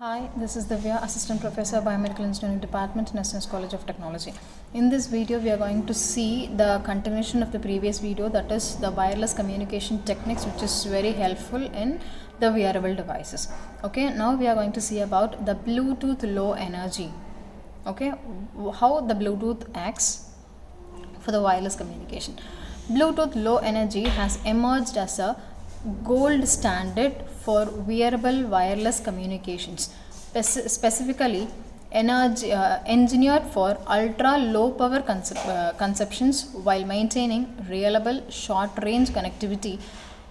Hi, this is Divya, Assistant Professor, Biomedical Engineering Department in SNS College of Technology. In this video, we are going to see the continuation of the previous video, that is the wireless communication techniques, which is very helpful in the wearable devices. Okay, now we are going to see about the Bluetooth low energy. Okay, how the Bluetooth acts for the wireless communication. Bluetooth low energy has emerged as a gold standard for wearable wireless communications, specifically engineered for ultra low power conceptions while maintaining reliable short range connectivity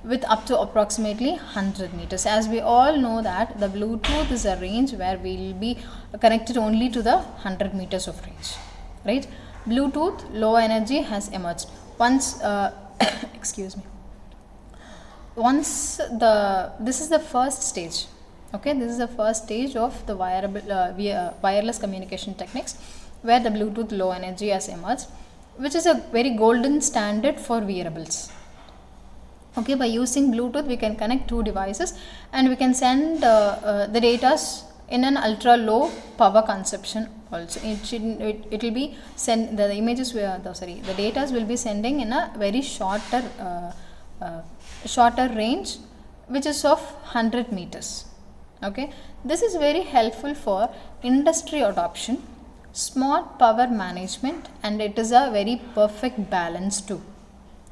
with up to approximately 100 meters. As we all know that the Bluetooth is a range where we will be connected only to the 100 meters of range, right? Bluetooth low energy has emerged once excuse me, this is the first stage. Okay, this is the first stage of the wireless communication techniques where the Bluetooth low energy has emerged, which is a very golden standard for wearables. Okay, by using Bluetooth we can connect two devices and we can send the data in an ultra low power consumption also. It will be send the images the data will be sending in a very shorter range, which is of 100 meters. Okay, this is very helpful for industry adoption, smart power management, and it is a very perfect balance too.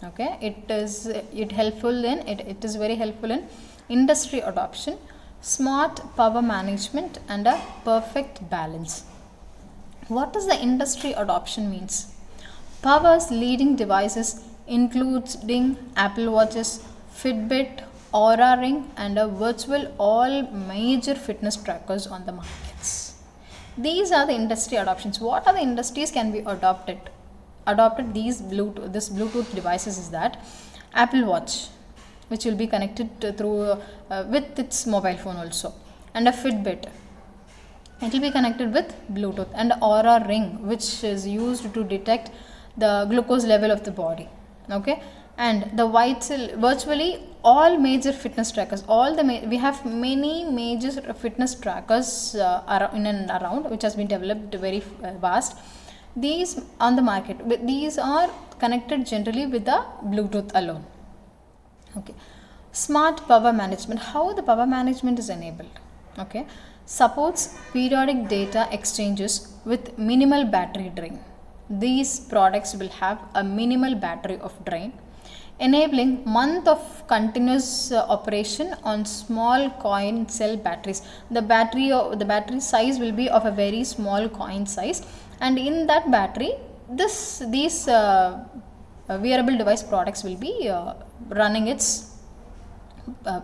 Okay, it is very helpful in industry adoption, smart power management, and a perfect balance. What does the industry adoption means? Powers leading devices including Apple Watches, Fitbit, Aura Ring, and a virtual all major fitness trackers on the markets. These are the industry adoptions. What are the industries can be adopted this Bluetooth devices? Is that Apple Watch, which will be connected through with its mobile phone also, and a Fitbit, it will be connected with Bluetooth, and Aura Ring, which is used to detect the glucose level of the body. Okay, and the virtually all major fitness trackers, we have many major fitness trackers in and around, which has been developed very vast. These on the market, but these are connected generally with the Bluetooth alone. Okay, smart power management. How the power management is enabled? Okay, supports periodic data exchanges with minimal battery drain. These products will have a minimal battery of drain, enabling month of continuous operation on small coin cell batteries. The battery size will be of a very small coin size, and in that battery these wearable device products will be running its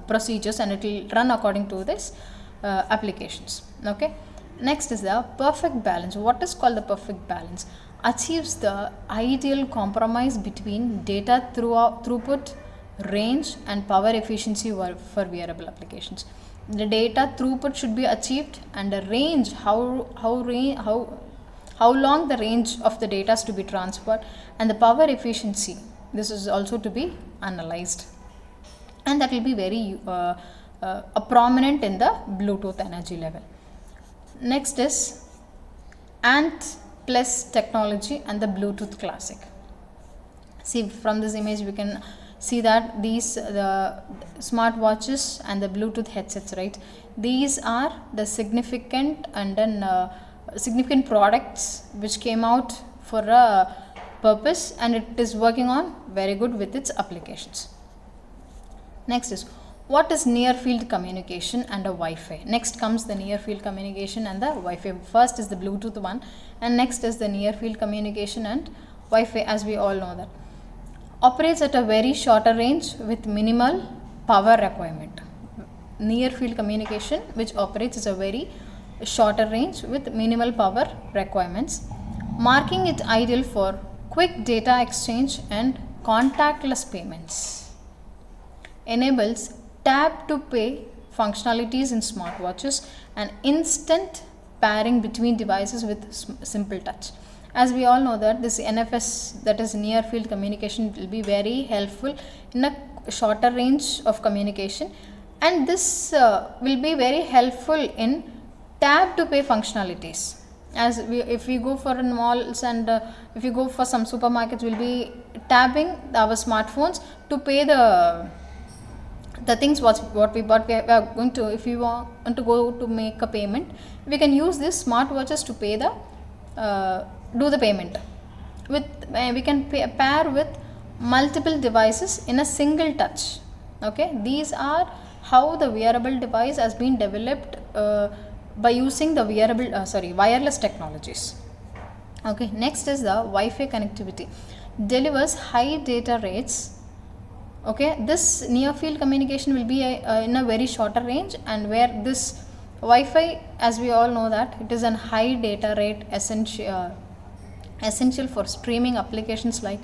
procedures, and it will run according to this applications. Okay, next is the perfect balance. What is called the perfect balance? Achieves the ideal compromise between data throughput, range, and power efficiency for wearable applications. The data throughput should be achieved, and the range, how long the range of the data is to be transferred, and the power efficiency, this is also to be analyzed, and that will be very prominent in the Bluetooth energy level. Next is ANT plus technology and the Bluetooth Classic. See, from this image we can see that the smart watches and the Bluetooth headsets, right? These are the significant and then significant products which came out for a purpose, and it is working on very good with its applications. Next is, what is near field communication and a Wi-Fi? Next comes the near field communication and the Wi-Fi. First is the Bluetooth one, and next is the near field communication and Wi-Fi, as we all know that. Operates at a very shorter range with minimal power requirement. Near field communication, which operates at a very shorter range with minimal power requirements, marking it ideal for quick data exchange and contactless payments. Enables tap to pay functionalities in smartwatches and instant pairing between devices with simple touch. As we all know that this NFS, that is near field communication, will be very helpful in a shorter range of communication, and this will be very helpful in tap to pay functionalities. If we go for malls and if you go for some supermarkets, we'll be tapping our smartphones to pay the things what we are going to. If we want to go to make a payment, we can use these smartwatches to pay the do the payment. With we can pair with multiple devices in a single touch. Okay, these are how the wearable device has been developed by using the wireless technologies. Okay, next is the Wi-Fi connectivity. Delivers high data rates. Okay, this near field communication will be in a very shorter range, and where this Wi-Fi, as we all know that it is a high data rate essential for streaming applications like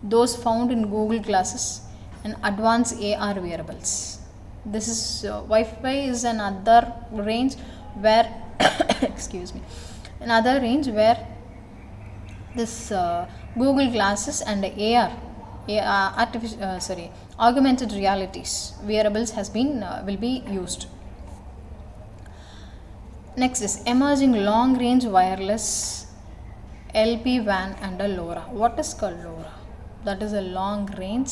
those found in Google Glasses and advanced AR wearables. This is Wi-Fi is another range where excuse me, another range where this Google Glasses and augmented realities wearables has been will be used. Next is emerging long range wireless LPWAN and a LoRa. What is called LoRa? That is a long range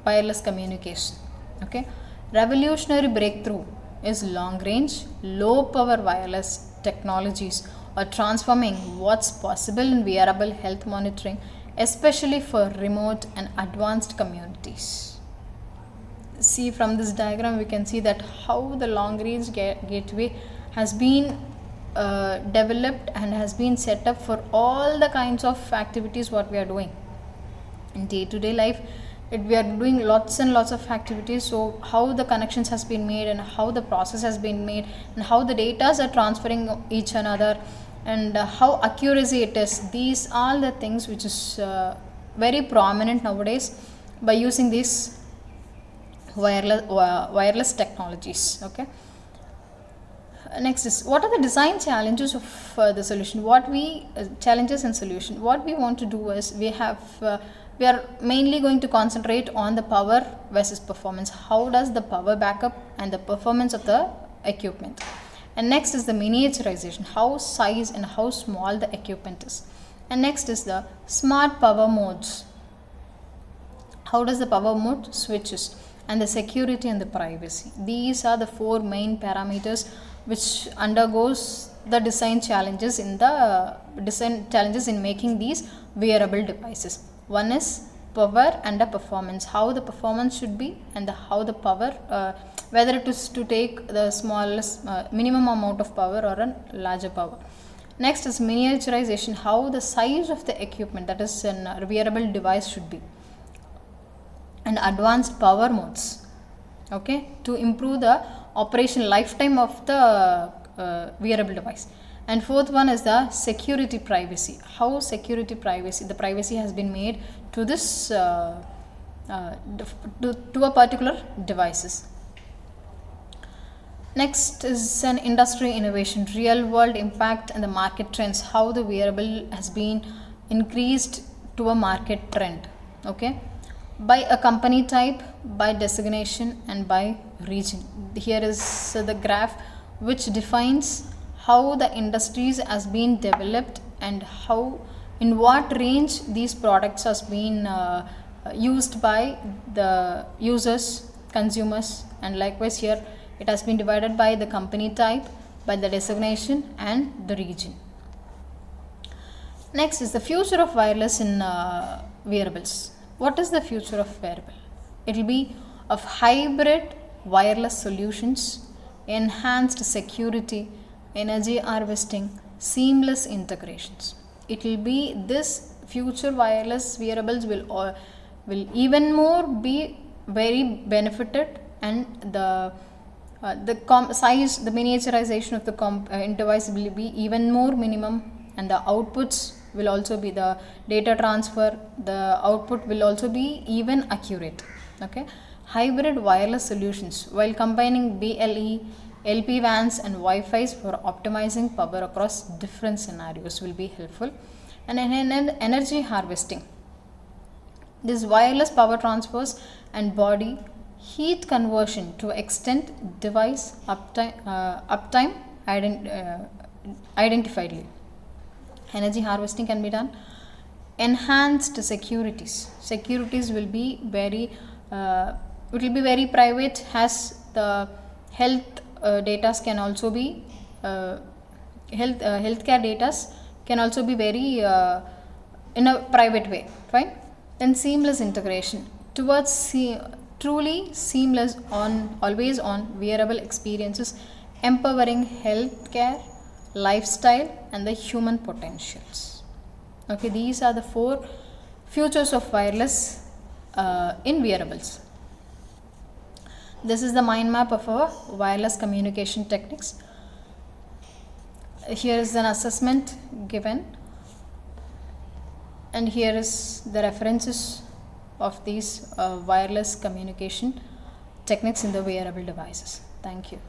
wireless communication. Okay, revolutionary breakthrough is long range low power wireless technologies are transforming what's possible in wearable health monitoring, especially for remote and advanced communities. See, from this diagram we can see that how the long range gateway has been developed and has been set up for all the kinds of activities what we are doing in day-to-day life. We are doing lots and lots of activities. So how the connections has been made and how the process has been made and how the data are transferring each another and how accuracy it is, these are the things which is very prominent nowadays by using these wireless technologies. Okay, next is what are the design challenges of the solution. Challenges and solution, what we want to do is we are mainly going to concentrate on the power versus performance. How does the power backup and the performance of the equipment. And next is the miniaturization, how size and how small the equipment is. And next is the smart power modes. How does the power mode switches, and the security and the privacy. These are the four main parameters which undergoes the design challenges in making these wearable devices. One is power and the performance, how the performance should be and how the power, whether it is to take the smallest minimum amount of power or a larger power. Next is miniaturization, how the size of the equipment, that is a wearable device, should be. And advanced power modes, okay, to improve the operation lifetime of the wearable device. And fourth one is the security privacy, how the privacy has been made to this to a particular devices. Next is an industry innovation, real world impact and the market trends, how the wearable has been increased to a market trend. Okay, by a company type, by designation and by region. Here is the graph which defines how the industries has been developed and how in what range these products has been used by the users, consumers, and likewise here it has been divided by the company type, by the designation and the region. Next is the future of wireless in wearables. What is the future of wearable? It will be of hybrid wireless solutions, enhanced security, energy harvesting, seamless integrations. It will be this future wireless wearables will even more be very benefited, and the size, the miniaturization of the device will be even more minimum, and the outputs will also be the data transfer, the output will also be even accurate. Okay, hybrid wireless solutions while combining BLE, LPWANs and Wi-Fi's for optimizing power across different scenarios will be helpful. And energy harvesting, this wireless power transfers and body heat conversion to extend device uptime identifiedly. Energy harvesting can be done. Enhanced securities will be very private, as the health data can also be healthcare data can also be very in a private way, fine. Then seamless integration towards truly seamless on always on wearable experiences, empowering healthcare, lifestyle, and the human potentials. Okay, these are the 4 futures of wireless in wearables. This is the mind map of our wireless communication techniques. Here is an assessment given, and here is the references of these wireless communication techniques in the wearable devices. Thank you.